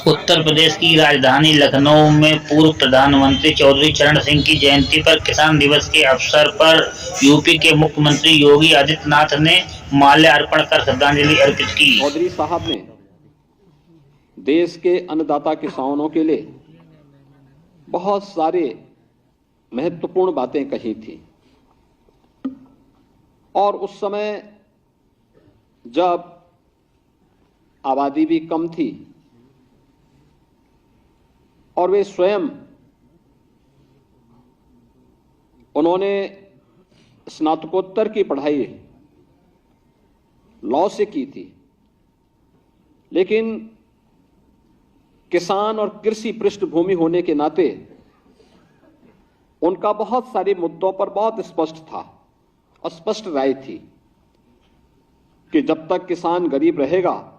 उत्तर प्रदेश की राजधानी लखनऊ में पूर्व प्रधानमंत्री चौधरी चरण सिंह की जयंती पर किसान दिवस के अवसर पर यूपी के मुख्यमंत्री योगी आदित्यनाथ ने माल्यार्पण कर श्रद्धांजलि अर्पित की। चौधरी साहब ने देश के अन्नदाता किसानों के लिए बहुत सारे महत्वपूर्ण बातें कही थी और उस समय जब आबादी भी कम थी और वे स्वयं उन्होंने स्नातकोत्तर की पढ़ाई लॉ से की थी, लेकिन किसान और कृषि पृष्ठभूमि होने के नाते उनका बहुत सारे मुद्दों पर बहुत स्पष्ट राय थी कि जब तक किसान गरीब रहेगा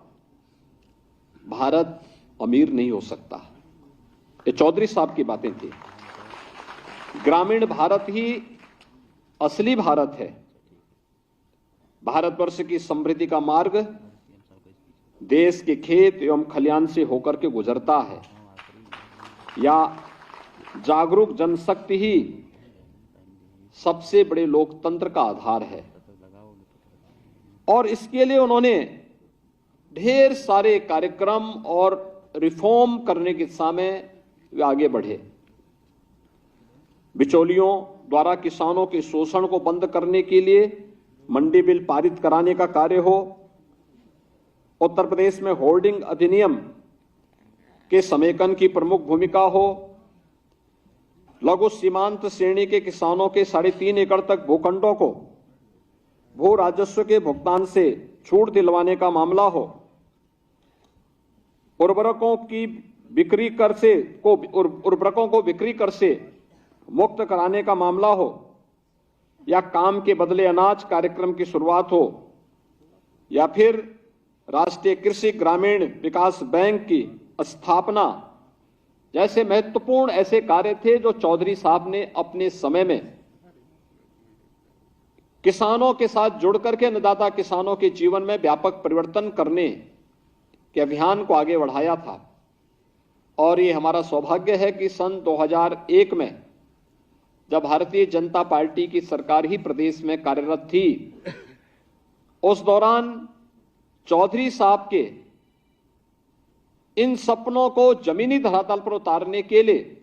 भारत अमीर नहीं हो सकता। ये चौधरी साहब की बातें थी। ग्रामीण भारत ही असली भारत है। भारतवर्ष की समृद्धि का मार्ग देश के खेत एवं खलियान से होकर के गुजरता है, या जागरूक जनशक्ति ही सबसे बड़े लोकतंत्र का आधार है। और इसके लिए उन्होंने ढेर सारे कार्यक्रम और रिफॉर्म करने की दिशा में वे आगे बढ़े। बिचौलियों द्वारा किसानों के शोषण को बंद करने के लिए मंडी बिल पारित कराने का कार्य हो, उत्तर प्रदेश में होल्डिंग अधिनियम के समेकन की प्रमुख भूमिका हो, लघु सीमांत श्रेणी के किसानों के 3.5 एकड़ तक भूखंडों को भू राजस्व के भुगतान से छूट दिलवाने का मामला हो, उर्वरकों को बिक्री कर से मुक्त कराने का मामला हो, या काम के बदले अनाज कार्यक्रम की शुरुआत हो, या फिर राष्ट्रीय कृषि ग्रामीण विकास बैंक की स्थापना जैसे महत्वपूर्ण ऐसे कार्य थे जो चौधरी साहब ने अपने समय में किसानों के साथ जुड़कर के अन्नदाता किसानों के जीवन में व्यापक परिवर्तन करने के अभियान को आगे बढ़ाया था। और ये हमारा सौभाग्य है कि सन 2001 में जब भारतीय जनता पार्टी की सरकार ही प्रदेश में कार्यरत थी, उस दौरान चौधरी साहब के इन सपनों को जमीनी धरातल पर उतारने के लिए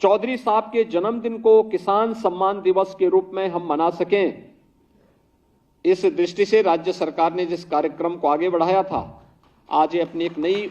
चौधरी साहब के जन्मदिन को किसान सम्मान दिवस के रूप में हम मना सकें, इस दृष्टि से राज्य सरकार ने जिस कार्यक्रम को आगे बढ़ाया था, आज ये अपनी एक नई